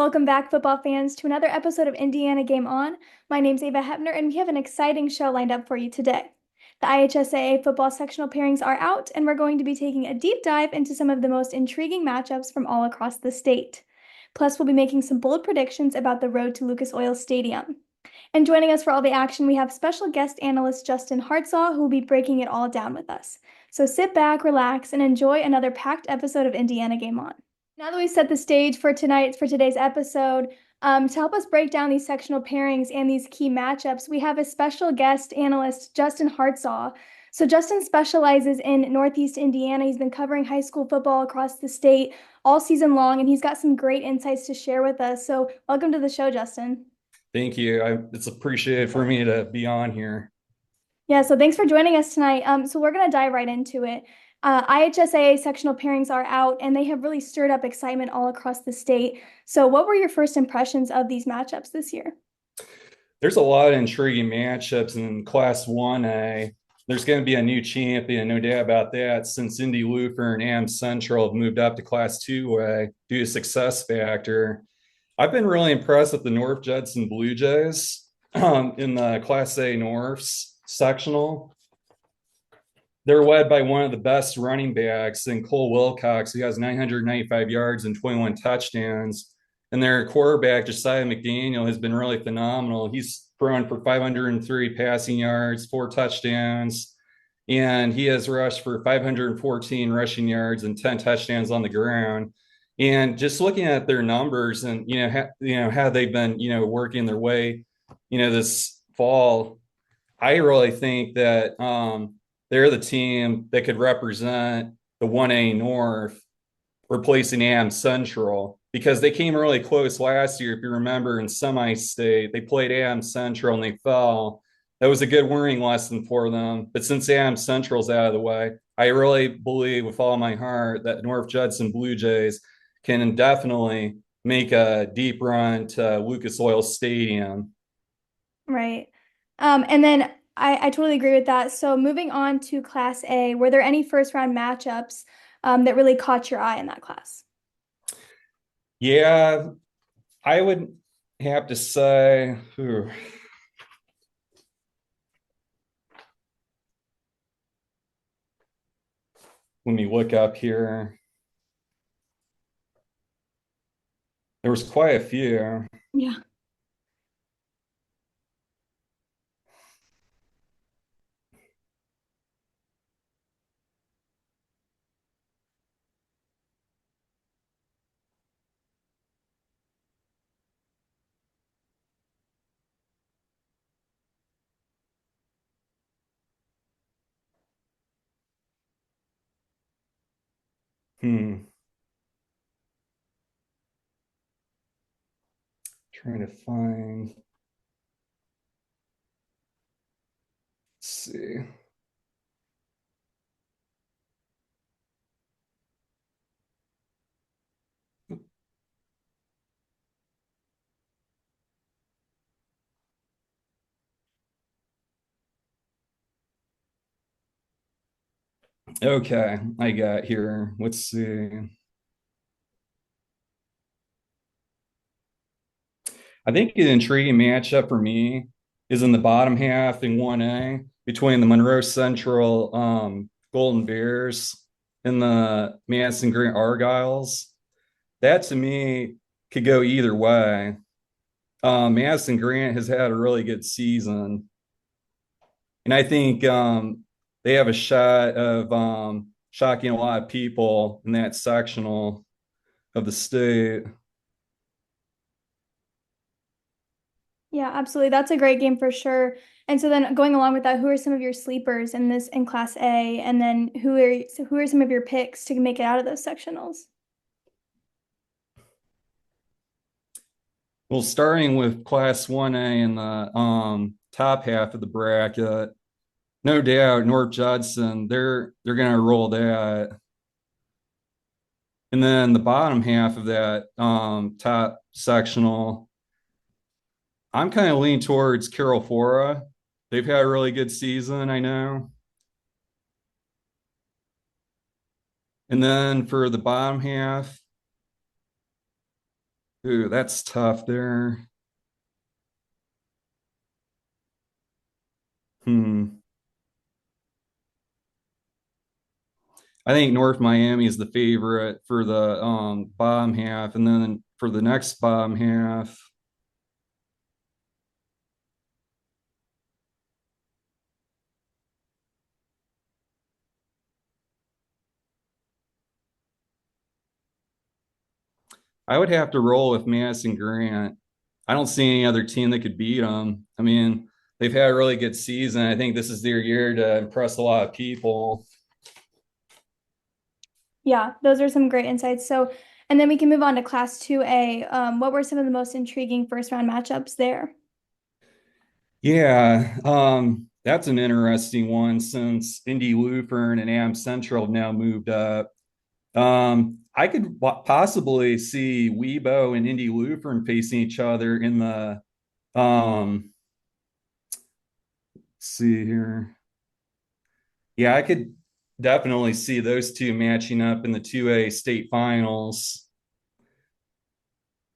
Welcome back, football fans, to another episode of Indiana Game On. My name's Ava Hebner, and we have an exciting show lined up for you today. The IHSAA football sectional pairings are out, and we're going to be taking a deep dive into some of the most intriguing matchups from all across the state. Plus, we'll be making some bold predictions about the road to Lucas Oil Stadium. And joining us for all the action, we have special guest analyst Justin Hartsough, who will be breaking it all down with us. So sit back, relax, and enjoy another packed episode of Indiana Game On. Now that we've set the stage for today's episode, to help us break down these sectional pairings and these key matchups, we have a special guest analyst, Justin Hartsough. So Justin specializes in Northeast Indiana. He's been covering high school football across the state all season long, and he's got some great insights to share with us. So welcome to the show, Justin. Thank you. It's appreciated for me to be on here. Yeah, so thanks for joining us tonight. So we're going to dive right into it. IHSAA sectional pairings are out, and they have really stirred up excitement all across the state. So what were your first impressions of these matchups this year? There's a lot of intriguing matchups in Class 1A. There's going to be a new champion, no doubt about that, since Indy Luther and Am Central have moved up to Class 2A due to success factor. I've been really impressed with the North Judson Blue Jays in the Class A Norths sectional. They're led by one of the best running backs in Cole Wilcox, who has 995 yards and 21 touchdowns. And their quarterback, Josiah McDaniel, has been really phenomenal. He's thrown for 503 passing yards, 4 touchdowns, and he has rushed for 514 rushing yards and 10 touchdowns on the ground. And just looking at their numbers and how they've been working their way this fall, I really think that they're the team that could represent the 1A North, replacing Am Central, because they came really close last year. If you remember, in semi-state, they played Am Central and they fell. That was a good learning lesson for them. But since Am Central's out of the way, I really believe with all my heart that North Judson Blue Jays can definitely make a deep run to Lucas Oil Stadium. Right. And then I totally agree with that. So moving on to Class A, were there any first round matchups that really caught your eye in that class? Yeah, I would have to say, let me look up here. There was quite a few. Yeah. Hmm. Trying to find. Let's see. Okay, I got here. Let's see. I think an intriguing matchup for me is in the bottom half in 1A between the Monroe Central Golden Bears and the Madison Grant Argyles. That to me could go either way. Madison Grant has had a really good season, and I think they have a shot of shocking a lot of people in that sectional of the state. Yeah, absolutely. That's a great game for sure. And so then going along with that, who are some of your sleepers in Class A? And then who are some of your picks to make it out of those sectionals? Well, starting with Class 1A in the top half of the bracket, no doubt North Judson, they're going to roll that. And then the bottom half of that top sectional, I'm kind of leaning towards Carol Fora. They've had a really good season, I know. And then for the bottom half, Ooh, that's tough there. Hmm. I think North Miami is the favorite for the bottom half, and then for the next bottom half, I would have to roll with Madison Grant. I don't see any other team that could beat them. I mean, they've had a really good season. I think this is their year to impress a lot of people. Yeah, those are some great insights. So, and then we can move on to Class 2A. What were some of the most intriguing first round matchups there? Yeah, that's an interesting one since Indy Lutheran and Am Central have now moved up. I could possibly see Weibo and Indy Lutheran facing each other in the let's see here. Yeah, I could definitely see those two matching up in the 2A state finals.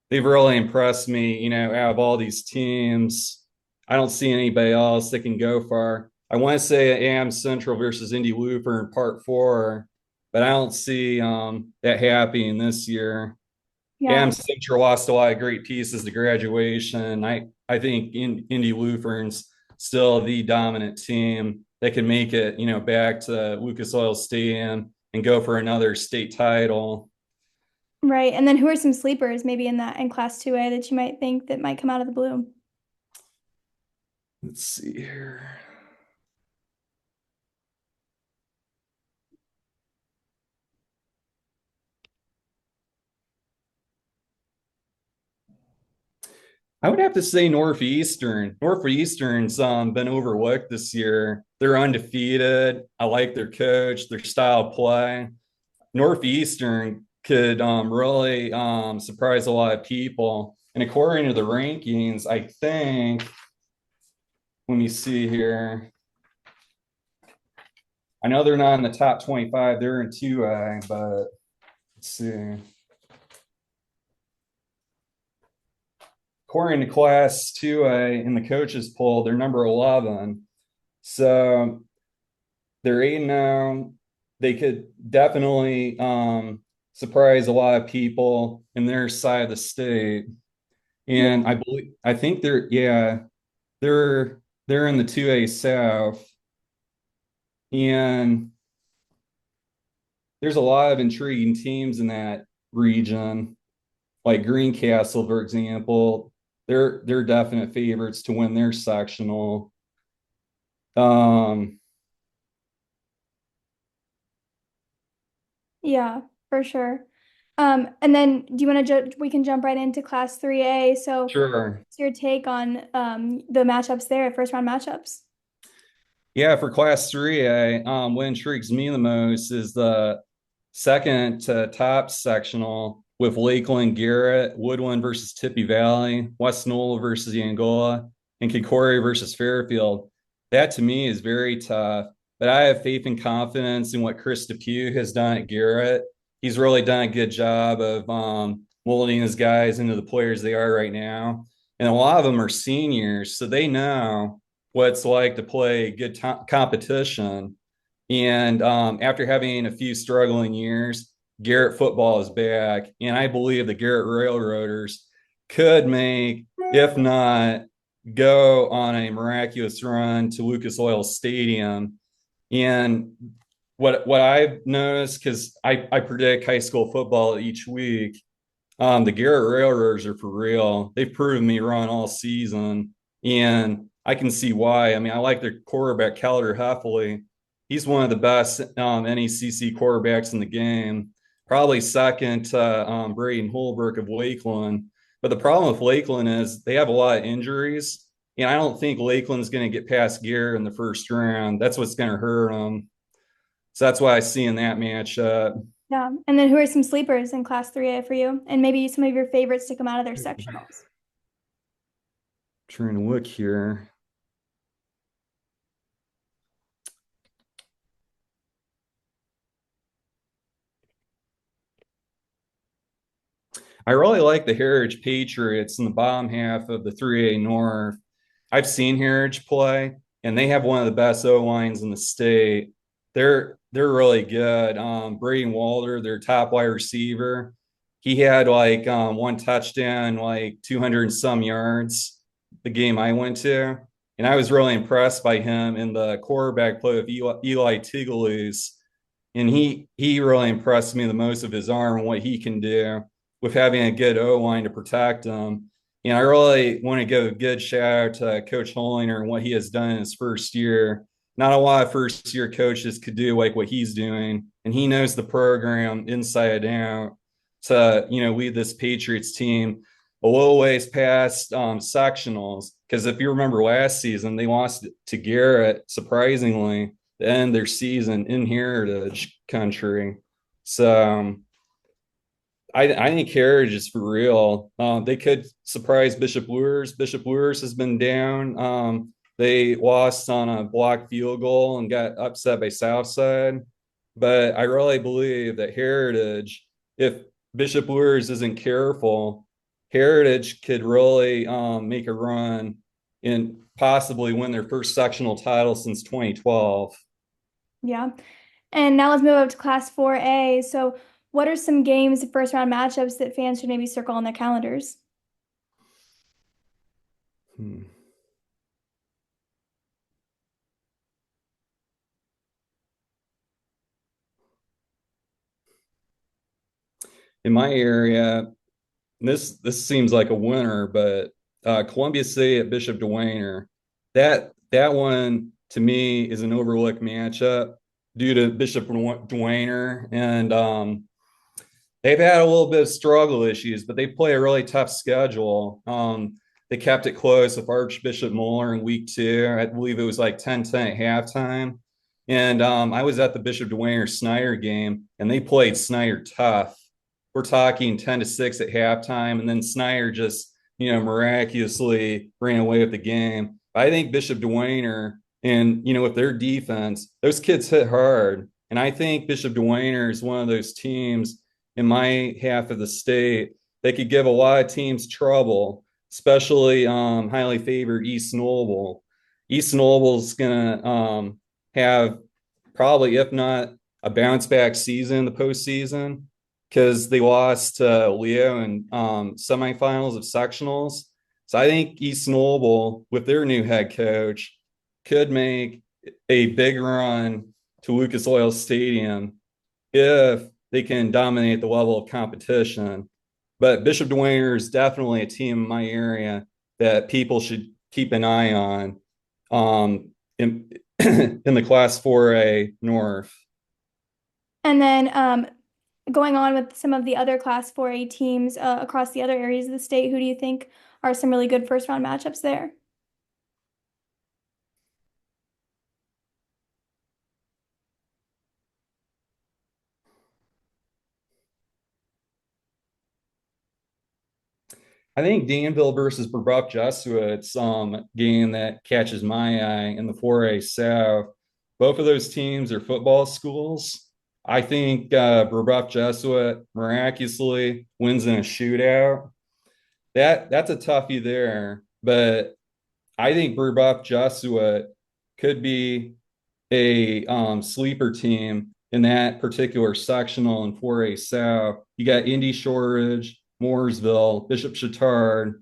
They've really impressed me, out of all these teams. I don't see anybody else that can go far. I want to say Am Central versus Indy Lutheran part four, but I don't see that happening this year. Yeah, Am Central lost a lot of great pieces to graduation. I think Indy Lutherans still the dominant team that can make it, back to Lucas Oil Stadium and go for another state title. right. And then who are some sleepers maybe in Class 2A that you might think that might come out of the blue? Let's see here. I would have to say Northeastern. Northeastern's been overlooked this year. They're undefeated. I like their coach, their style of play. Northeastern could really surprise a lot of people. And according to the rankings, I think, let me see here. I know they're not in the top 25. They're in 2A, but let's see. According to Class 2A in the coaches poll, they're number 11. So they're 8 now. They could definitely surprise a lot of people in their side of the state. Yeah, And I think they're in the 2A South. And there's a lot of intriguing teams in that region, like Greencastle, for example. They're definite favorites to win their sectional. Um, yeah, for sure. And then do you want to we can jump right into Class 3A. So, sure. what's your take on the matchups there, first round matchups? Yeah, for Class 3A, what intrigues me the most is the second to top sectional with Lakeland, Garrett, Woodland versus Tippy Valley, West Nola versus Angola, and Concordia versus Fairfield. That to me is very tough, but I have faith and confidence in what Chris Depew has done at Garrett. He's really done a good job of molding his guys into the players they are right now. And a lot of them are seniors, so they know what it's like to play good competition. And after having a few struggling years, Garrett football is back. And I believe the Garrett Railroaders could make, if not, go on a miraculous run to Lucas Oil Stadium. And what I've noticed, because I predict high school football each week, the Garrett Railroaders are for real. They've proven me wrong all season, and I can see why. I mean, I like their quarterback, Calder Heffley. He's one of the best NECC quarterbacks in the game, probably second to Braden Holbrook of Lakeland. But the problem with Lakeland is they have a lot of injuries, and I don't think Lakeland's going to get past Garrett in the first round. That's what's going to hurt them. So that's why I see in that matchup. Yeah. And then who are some sleepers in Class 3A for you? And maybe some of your favorites to come out of their sectionals. Trying to look here. I really like the Heritage Patriots in the bottom half of the 3A North. I've seen Heritage play, and they have one of the best O lines in the state. They're really good. Braden Walder, their top wide receiver, he had like one touchdown, like 200 and some yards the game I went to. And I was really impressed by him in the quarterback play of Eli Tigalus. And he really impressed me the most of his arm and what he can do with having a good O line to protect him. And I really want to give a good shout out to Coach Hollinger and what he has done in his first year. Not a lot of first year coaches could do like what he's doing, and he knows the program inside out to lead this Patriots team a little ways past sectionals. Because if you remember last season, they lost to Garrett surprisingly to end their season in Heritage Country. So I think Heritage is for real. They could surprise Bishop Luers. Bishop Luers has been down. They lost on a blocked field goal and got upset by Southside. But I really believe that Heritage, if Bishop Luers isn't careful, Heritage could really make a run and possibly win their first sectional title since 2012. Yeah. And now let's move up to Class 4A. So, what are some games, first round matchups that fans should maybe circle on their calendars? Hmm. In my area, this seems like a winner, but Columbia City at Bishop Dwayne, that one to me is an overlooked matchup due to Bishop Dwayne, and they've had a little bit of struggle issues, but they play a really tough schedule. They kept it close with Archbishop Moeller in week 2. I believe it was like 10-10 at halftime. And I was at the Bishop Dwayne Snyder game, and they played Snyder tough. We're talking 10-6 at halftime, and then Snyder just, miraculously ran away with the game. I think Bishop Dwayne and, with their defense, those kids hit hard. And I think Bishop Dwayne is one of those teams in my half of the state they could give a lot of teams trouble, especially highly favored East Noble. East Noble's going to have probably, if not a bounce back season in the postseason, because they lost to Leo in semifinals of sectionals. So I think East Noble, with their new head coach, could make a big run to Lucas Oil Stadium if they can dominate the level of competition. But Bishop Dwayne is definitely a team in my area that people should keep an eye on in, in the Class 4A North. And then going on with some of the other Class 4A teams across the other areas of the state, who do you think are some really good first round matchups there? I think Danville versus Brebeuf Jesuits game that catches my eye in the 4A South. Both of those teams are football schools. I think Brebeuf Jesuit miraculously wins in a shootout. That's a toughie there, but I think Brebeuf Jesuit could be a sleeper team in that particular sectional in 4A South. You got Indy Shortridge, Mooresville, Bishop Chatard,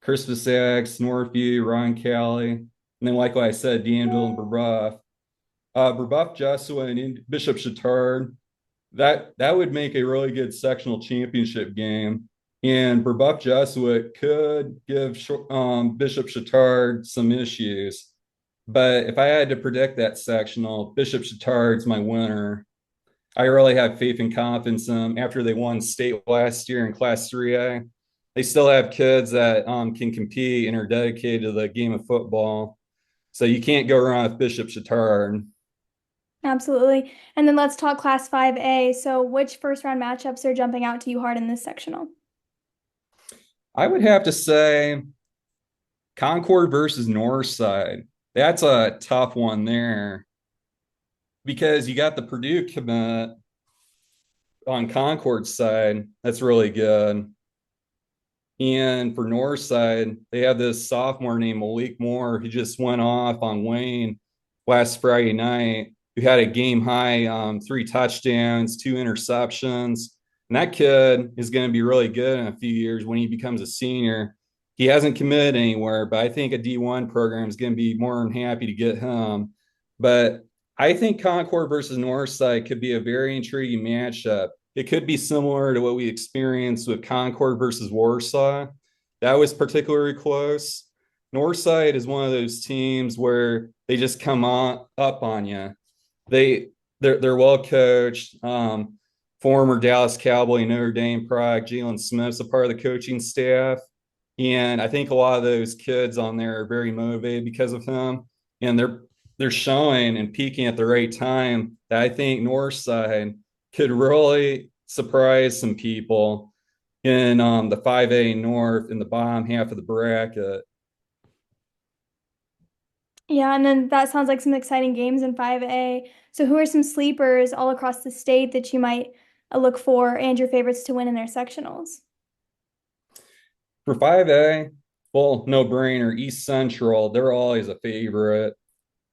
Crispus X, Northview, Ron Cali, and then like I said, Danville and Brebeuf. Brebeuf Jesuit and Bishop Chatard, that would make a really good sectional championship game. And Brebeuf Jesuit could give Bishop Chatard some issues. But if I had to predict that sectional, Bishop Chatard's my winner. I really have faith and confidence in them after they won state last year in Class 3A. They still have kids that can compete and are dedicated to the game of football. So you can't go wrong with Bishop Chatard. Absolutely. And then let's talk Class 5A. So, which first round matchups are jumping out to you hard in this sectional? I would have to say Concord versus Northside. That's a tough one there because you got the Purdue commit on Concord's side. That's really good. And for Northside, they have this sophomore named Malik Moore who just went off on Wayne last Friday night, who had a game high 3 touchdowns, 2 interceptions. And that kid is going to be really good in a few years when he becomes a senior. He hasn't committed anywhere, but I think a D1 program is going to be more than happy to get him. But I think Concord versus Northside could be a very intriguing matchup. It could be similar to what we experienced with Concord versus Warsaw. That was particularly close. Northside is one of those teams where they just come on up on you. They're well coached. Former Dallas Cowboy, Notre Dame product, Jalen Smith's a part of the coaching staff. And I think a lot of those kids on there are very motivated because of him. And they're showing and peaking at the right time that I think Northside could really surprise some people in the 5A North in the bottom half of the bracket. Yeah, and then that sounds like some exciting games in 5A. So who are some sleepers all across the state that you might look for and your favorites to win in their sectionals? For 5A, well, no brainer, East Central, they're always a favorite.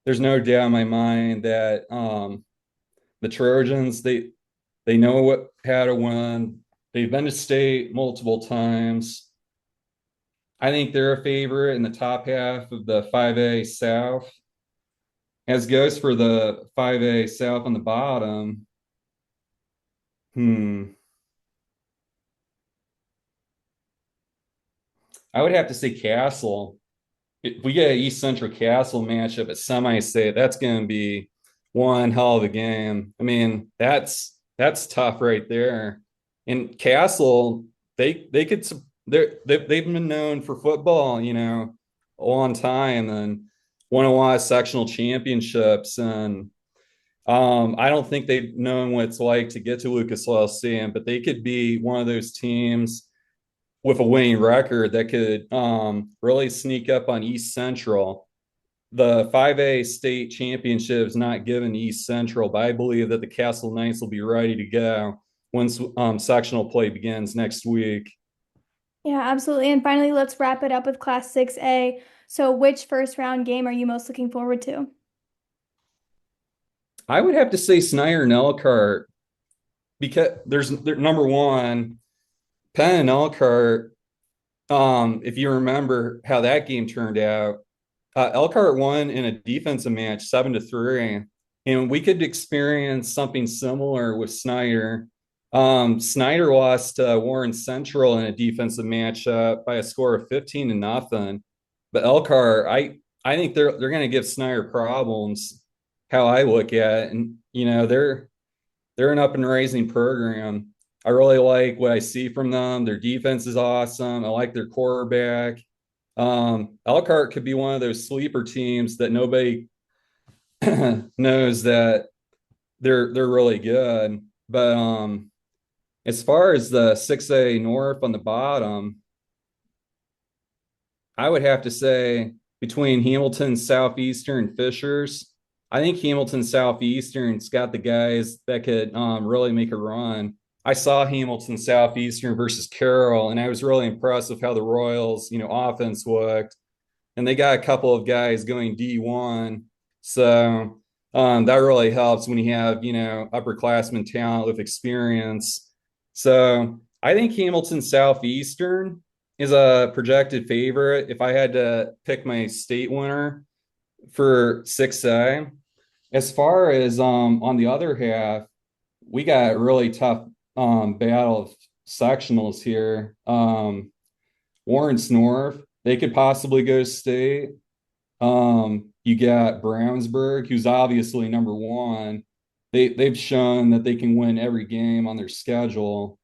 There's no doubt in my mind that the Trojans, they know how to win. They've been to state multiple times. I think they're a favorite in the top half of the 5A South. As goes for the 5A South on the bottom, I would have to say Castle. If we get an East Central Castle matchup at semi-state, that's going to be one hell of a game. I mean, that's tough right there. And Castle, they could they've been known for football, a long time and won a lot of sectional championships. And I don't think they've known what it's like to get to Lucas Oil Stadium, but they could be one of those teams with a winning record that could really sneak up on East Central. The 5A state championship is not given to East Central, but I believe that the Castle Knights will be ready to go once sectional play begins next week. Yeah, absolutely. And finally, let's wrap it up with Class 6A. So which first round game are you most looking forward to? I would have to say Snyder and Elkhart because they're number one, Penn and Elkhart. If you remember how that game turned out, Elkhart won in a defensive match 7-3, and we could experience something similar with Snyder. Snyder lost to Warren Central in a defensive matchup by a score of 15-0. But Elkhart, I think they're going to give Snyder problems. How I look at it, and they're an up and rising program. I really like what I see from them. Their defense is awesome. I like their quarterback. Elkhart could be one of those sleeper teams that nobody knows that they're really good. But as far as the 6A North on the bottom, I would have to say between Hamilton Southeastern and Fishers, I think Hamilton Southeastern's got the guys that could really make a run. I saw Hamilton Southeastern versus Carroll, and I was really impressed with how the Royals, offense looked. And they got a couple of guys going D1. So that really helps when you have, upperclassmen talent with experience. So I think Hamilton Southeastern is a projected favorite. If I had to pick my state winner for 6A, as far as on the other half, we got a really tough battle of sectionals here. Lawrence North, they could possibly go state. You got Brownsburg, who's obviously number one. They've shown that they can win every game on their schedule.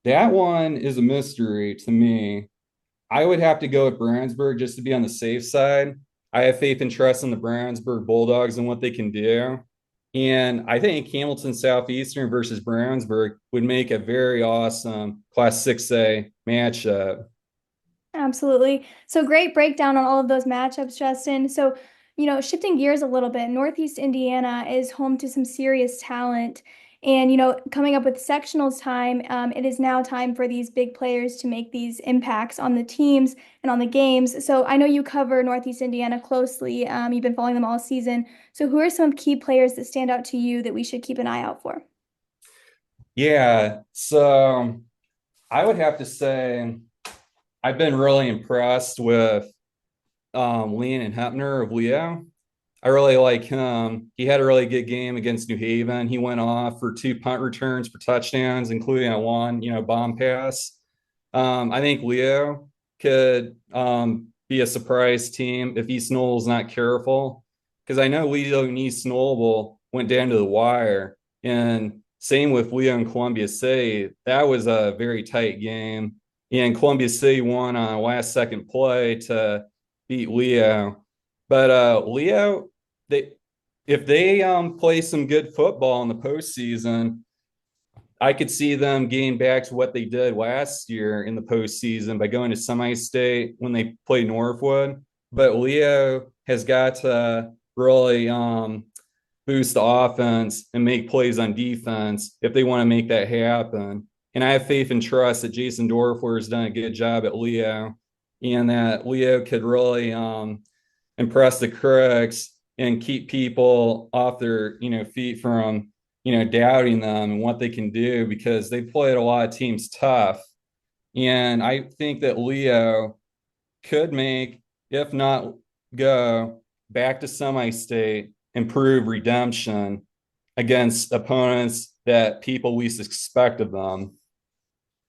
That one is a mystery to me. I would have to go with Brownsburg just to be on the safe side. I have faith and trust in the Brownsburg Bulldogs and what they can do. And I think Hamilton Southeastern versus Brownsburg would make a very awesome Class 6A matchup. Absolutely. So great breakdown on all of those matchups, Justin. So, shifting gears a little bit, Northeast Indiana is home to some serious talent. And, coming up with sectionals time, it is now time for these big players to make these impacts on the teams and on the games. So I know you cover Northeast Indiana closely. You've been following them all season. So who are some key players that stand out to you that we should keep an eye out for? Yeah, so I would have to say I've been really impressed with Leon Hepner of Leo. I really like him. He had a really good game against New Haven. He went off for two punt returns for touchdowns, including a one, bomb pass. I think Leo could be a surprise team if East Knoll's not careful, because I know Leo and East Knoll went down to the wire, and same with Leo and Columbia City. That was a very tight game, and Columbia City won on a last second play to beat Leo. But Leo, they if they play some good football in the postseason, I could see them getting back to what they did last year in the postseason by going to semi-state when they played Northwood. But Leo has got to really boost the offense and make plays on defense if they want to make that happen. And I have faith and trust that Jason Dorfler has done a good job at Leo, and that Leo could really impress the critics and keep people off their feet from doubting them and what they can do, because they played a lot of teams tough. And I think that Leo could make, if not go back to semi-state and prove redemption against opponents that people least expect of them.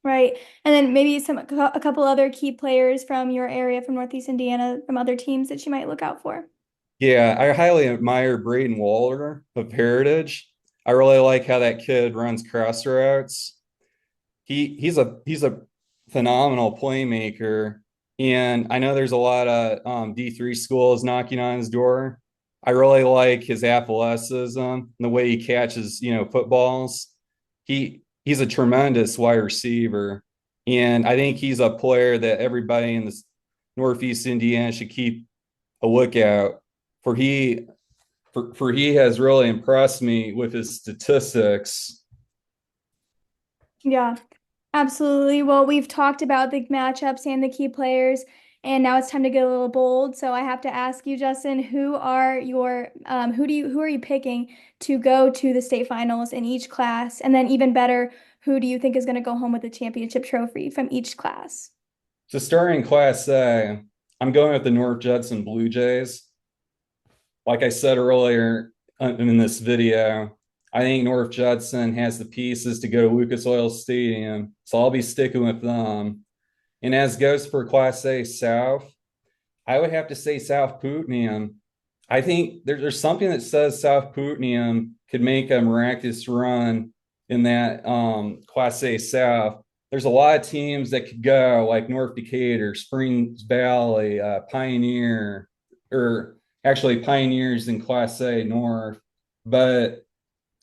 Right. And then maybe a couple other key players from your area, from Northeast Indiana, from other teams that you might look out for. Yeah, I highly admire Braden Waller of Heritage. I really like how that kid runs cross routes. He's a phenomenal playmaker, and I know there's a lot of D3 schools knocking on his door. I really like his athleticism and the way he catches footballs. He's a tremendous wide receiver, and I think he's a player that everybody in this Northeast Indiana should keep a lookout for. He has really impressed me with his statistics. Yeah, absolutely. Well, we've talked about the matchups and the key players, and now it's time to get a little bold. So I have to ask you, Justin, who are you picking to go to the state finals in each class? And then even better, who do you think is going to go home with the championship trophy from each class? So starting Class A, I'm going with the North Judson Blue Jays. Like I said earlier in this video, I think North Judson has the pieces to go to Lucas Oil Stadium, so I'll be sticking with them. And as goes for Class A South, I would have to say South Putnam. I think there's something that says South Putnam could make a miraculous run in that Class A South. There's a lot of teams that could go, like North Decatur, Springs Valley, Pioneer, or actually Pioneers in Class A North. But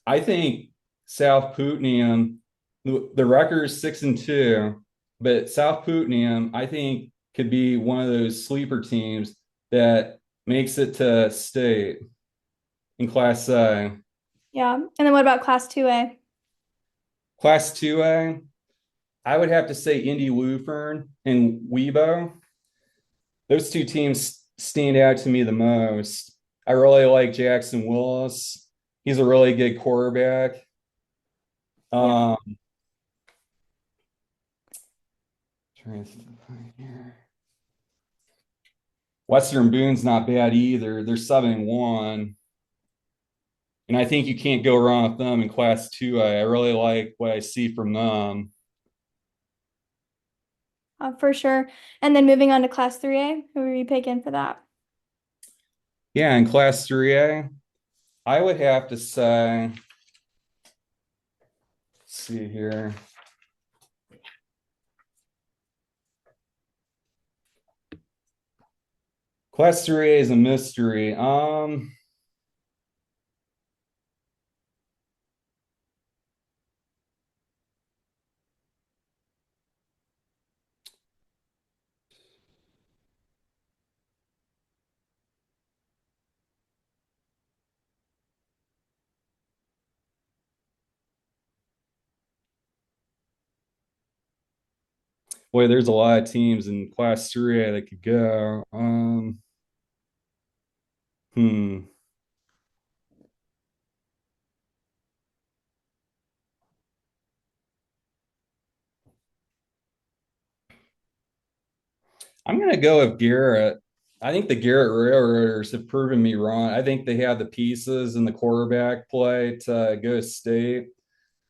I think South Putnam, the record is 6-2, but South Putnam, I think, could be one of those sleeper teams that makes it to state in Class A. Yeah. And then what about Class 2A? Class 2A, I would have to say Indy Lufern and Weibo. Those two teams stand out to me the most. I really like Jackson Willis. He's a really good quarterback. Yeah. Um, trying to find here. Western Boone's not bad either. They're 7-1. And I think you can't go wrong with them in Class 2A. I really like what I see from them. For sure. And then moving on to Class 3A, who are you picking for that? Yeah, in Class 3A, I would have to say, let's see here. Class 3A is a mystery. Boy, there's a lot of teams in Class 3A that could go. Hmm. I'm going to go with Garrett. I think the Garrett Railroaders have proven me wrong. I think they have the pieces and the quarterback play to go state.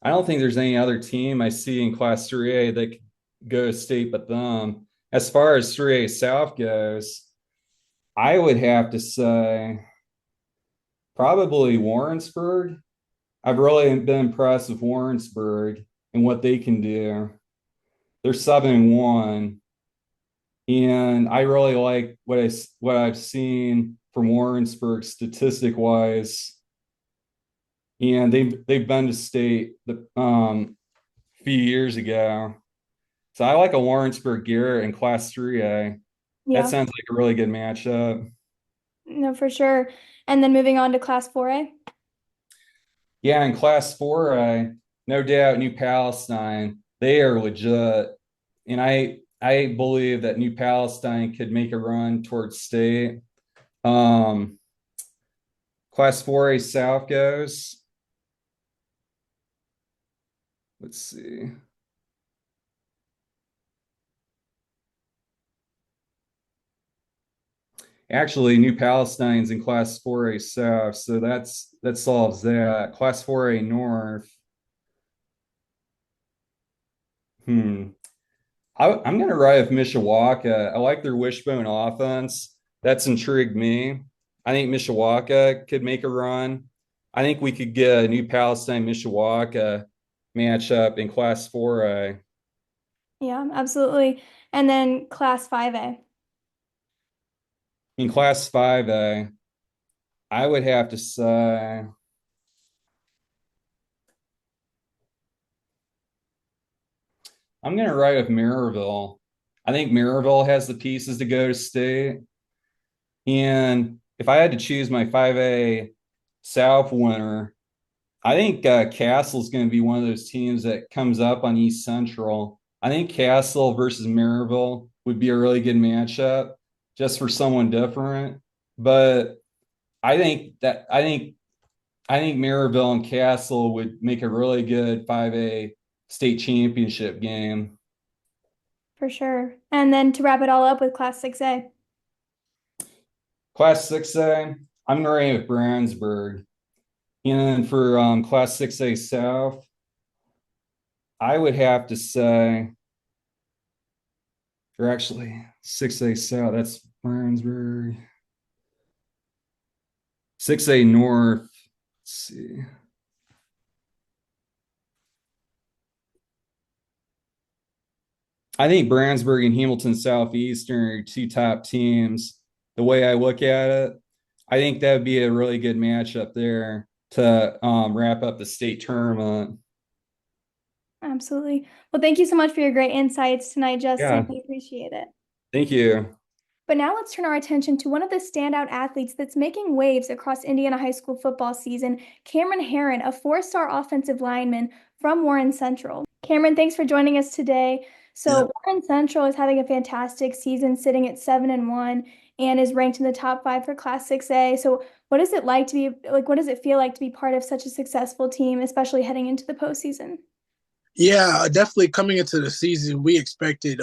I don't think there's any other team I see in Class 3A that could go state but them. As far as 3A South goes, I would have to say probably Warrensburg. I've really been impressed with Warrensburg and what they can do. They're 7-1, and I really like what I've seen from Warrensburg statistic wise. And they've been to state the few years ago. So I like a Lawrenceburg Garrett in Class 3A. That Yeah, sounds like a really good matchup. no, for sure. And then moving on to Class 4A. Yeah, in Class 4A, no doubt New Palestine, they are legit. And I believe that New Palestine could make a run towards state. Um, Class 4A South goes. Let's see. Actually, New Palestine's in Class 4A South, so that solves that. Class 4A North. Hmm. I'm going to ride with Mishawaka. I like their wishbone offense. That's intrigued me. I think Mishawaka could make a run. I think we could get a New Palestine Mishawaka matchup in Class 4A. Yeah, absolutely. And then Class 5A. In Class 5A, I would have to say I'm going to ride with Maryville. I think Maryville has the pieces to go to state. And if I had to choose my 5A South winner, I think Castle's going to be one of those teams that comes up on East Central. I think Castle versus Maryville would be a really good matchup just for someone different. But I think Maryville and Castle would make a really good 5A state championship game. For sure. And then to wrap it all up with Class 6A. Class 6A, I'm going with Brownsburg. And for Class 6A South, I would have to say, or actually 6A South, that's Brownsburg. 6A North, let's see. I think Brandsburg and Hamilton Southeastern are two top teams. The way I look at it, I think that would be a really good matchup there to wrap up the state tournament. Absolutely. Well, thank you so much for your great insights tonight, Justin. Yeah, We appreciate it. thank you. But now let's turn our attention to one of the standout athletes that's making waves across Indiana high school football season, Cameron Herron, a four-star offensive lineman from Warren Central. Cameron, thanks for joining us today. Yeah, So Warren Central is having a fantastic season, sitting at 7-1, and is ranked in the top 5 for Class 6A. So what is it like to be like? What does it feel like to be part of such a successful team, especially heading into the postseason? yeah, definitely coming into the season, we expected,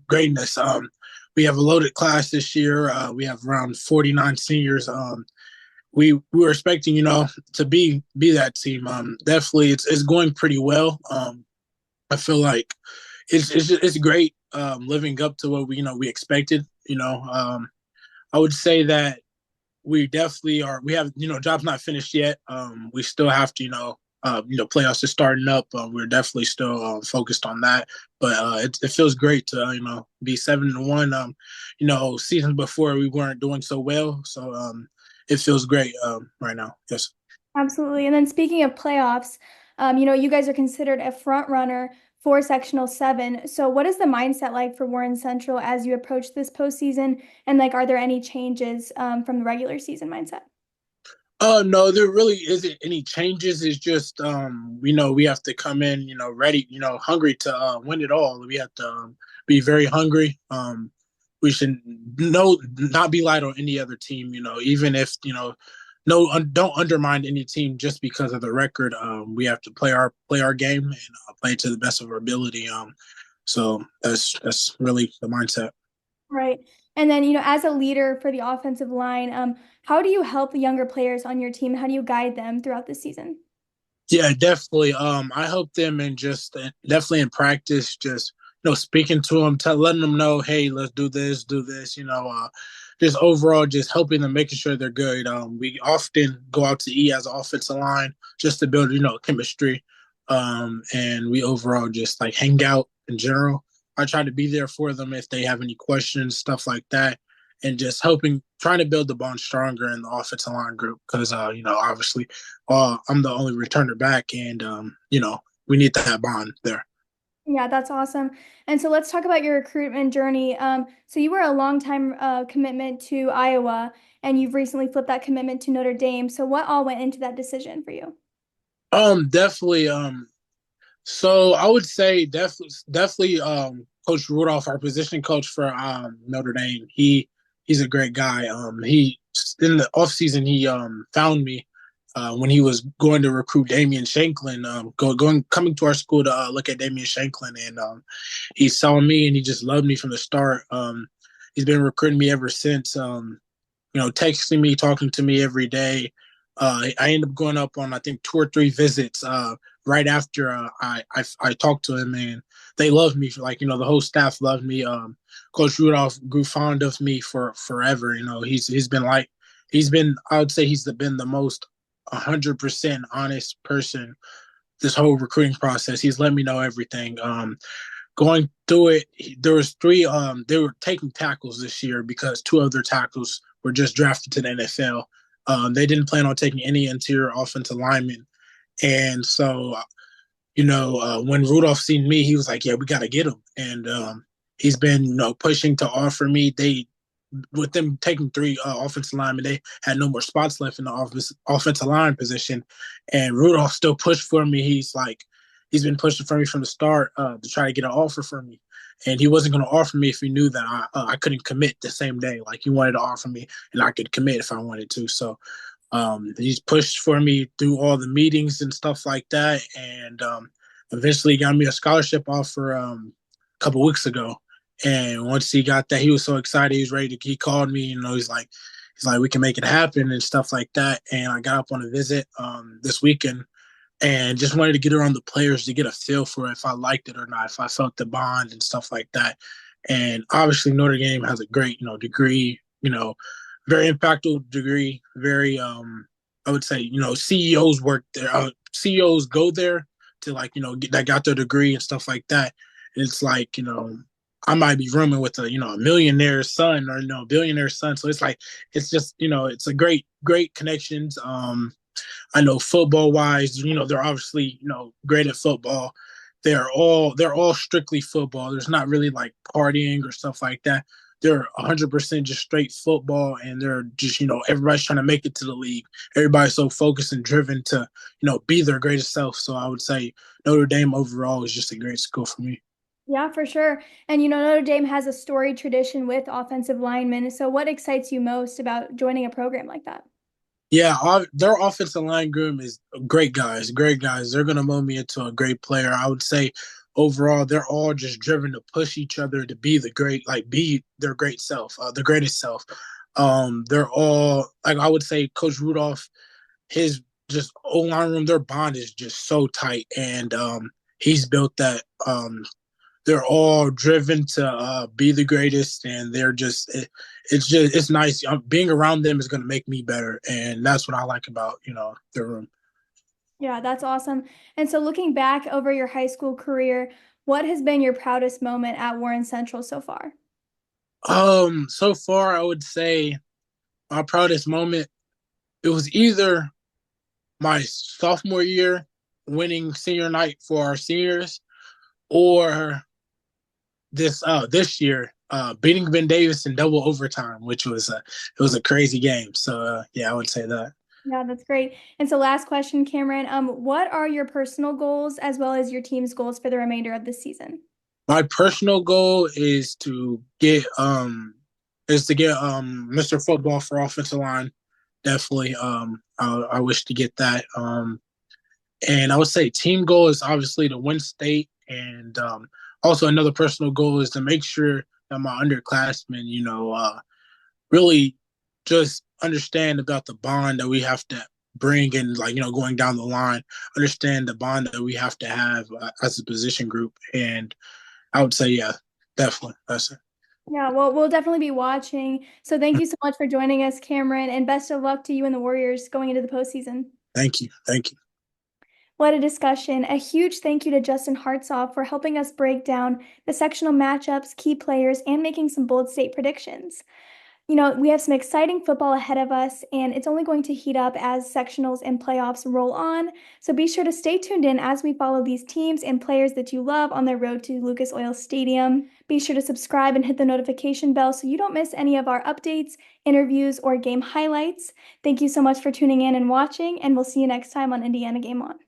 greatness. We have a loaded class this year. We have around 49 seniors. We were expecting, to be that team. Definitely, it's going pretty well. I feel like it's great living up to what we expected. I would say that we definitely are. We have job's not finished yet. We still have to playoffs are starting up. We're definitely still focused on that, but it feels great to be 7-1. Seasons before we weren't doing so well, so it feels great right now. Yes. Absolutely. And then speaking of playoffs, you guys are considered a front runner for Sectional 7. So what is the mindset like for Warren Central as you approach this postseason? And like, are there any changes from the regular season mindset? No, there really isn't any changes. It's just we have to come in, ready, hungry to win it all. We have to be very hungry. We should not be light on any other team. Even if no, don't undermine any team just because of the record. We have to play our game and play to the best of our ability. So that's really the mindset. Right. And then, as a leader for the offensive line, how do you help the younger players on your team? How do you guide them throughout the season? Yeah, definitely. I help them and just definitely in practice, just speaking to them, letting them know, hey, let's do this, do this. Just overall, just helping them, making sure they're good. We often go out to eat as an offensive line just to build, chemistry. And we overall just like hang out in general. I try to be there for them if they have any questions, stuff like that, and just trying to build the bond stronger in the offensive line group because, obviously, I'm the only returner back, and we need that bond there. Yeah, that's awesome. And so let's talk about your recruitment journey. So you were a long time commitment to Iowa, and you've recently flipped that commitment to Notre Dame. So what all went into that decision for you? Definitely. So I would say definitely, Coach Rudolph, our position coach for Notre Dame. He's a great guy. He in the offseason he found me when he was going to recruit Damian Shanklin, coming to our school to look at Damian Shanklin, and he saw me and he just loved me from the start. He's been recruiting me ever since. Texting me, talking to me every day. I ended up going up on I think 2 or 3 visits right after I talked to him, and they loved me. The whole staff loved me. Coach Rudolph grew fond of me for forever. He's been I would say he's been the most 100% honest person this whole recruiting process. He's let me know everything. Going through it, there was 3. They were taking tackles this year because 2 of their tackles were just drafted to the NFL. They didn't plan on taking any interior offensive linemen, and so when Rudolph seen me, he was like, "Yeah, we got to get him." And he's been pushing to offer me. With them taking 3 offensive linemen, they had no more spots left in the offensive line position, and Rudolph still pushed for me. He's been pushing for me from the start to try to get an offer for me, and he wasn't going to offer me if he knew that I couldn't commit the same day. Like he wanted to offer me, and I could commit if I wanted to. So he's pushed for me through all the meetings and stuff like that, and eventually got me a scholarship offer a couple weeks ago. And once he got that, he was so excited. He was ready to. He called me. He's like, we can make it happen and stuff like that. And I got up on a visit this weekend, and just wanted to get around the players to get a feel for if I liked it or not, if I felt the bond and stuff like that. And obviously, Notre Dame has a great, degree. Very impactful degree. Very, I would say, CEOs work there. CEOs go there to that got their degree and stuff like that. And it's like I might be rooming with a millionaire son or billionaire son. So it's just it's a great connections. I know football wise, they're obviously great at football. They're all strictly football. There's not really like partying or stuff like that. They're 100% just straight football, and they're just everybody's trying to make it to the league. Everybody's so focused and driven to be their greatest self. So I would say Notre Dame overall is just a great school for me. Yeah, for sure. And Notre Dame has a storied tradition with offensive linemen. So what excites you most about joining a program like that? Yeah, their offensive line groom is great guys, great guys. They're gonna mold me into a great player. I would say overall, they're all just driven to push each other to be be their great self, the greatest self. They're all like I would say, Coach Rudolph, his just O line room, their bond is just so tight, and he's built that. They're all driven to be the greatest, and it's nice. Being around them is going to make me better, and that's what I like about the room. Yeah, that's awesome. And so looking back over your high school career, what has been your proudest moment at Warren Central so far? So far I would say my proudest moment, it was either my sophomore year winning senior night for our seniors, or this year beating Ben Davis in double overtime, which was it was a crazy game. So yeah, I would say that. Yeah, that's great. And so last question, Cameron, what are your personal goals as well as your team's goals for the remainder of the season? My personal goal is to get Mr. Football for offensive line. Definitely. I wish to get that. And I would say team goal is obviously to win state, and also another personal goal is to make sure that my underclassmen, really just understand about the bond that we have to bring in, like, going down the line, understand the bond that we have to have as a position group. And I would say, yeah, definitely. That's it. Yeah, well, we'll definitely be watching. So thank you so much for joining us, Cameron, and best of luck to you and the Warriors going into the postseason. Thank you. Thank you. What a discussion. A huge thank you to Justin Hartsough for helping us break down the sectional matchups, key players, and making some bold state predictions. We have some exciting football ahead of us, and it's only going to heat up as sectionals and playoffs roll on. So be sure to stay tuned in as we follow these teams and players that you love on their road to Lucas Oil Stadium. Be sure to subscribe and hit the notification bell so you don't miss any of our updates, interviews, or game highlights. Thank you so much for tuning in and watching, and we'll see you next time on Indiana Game On.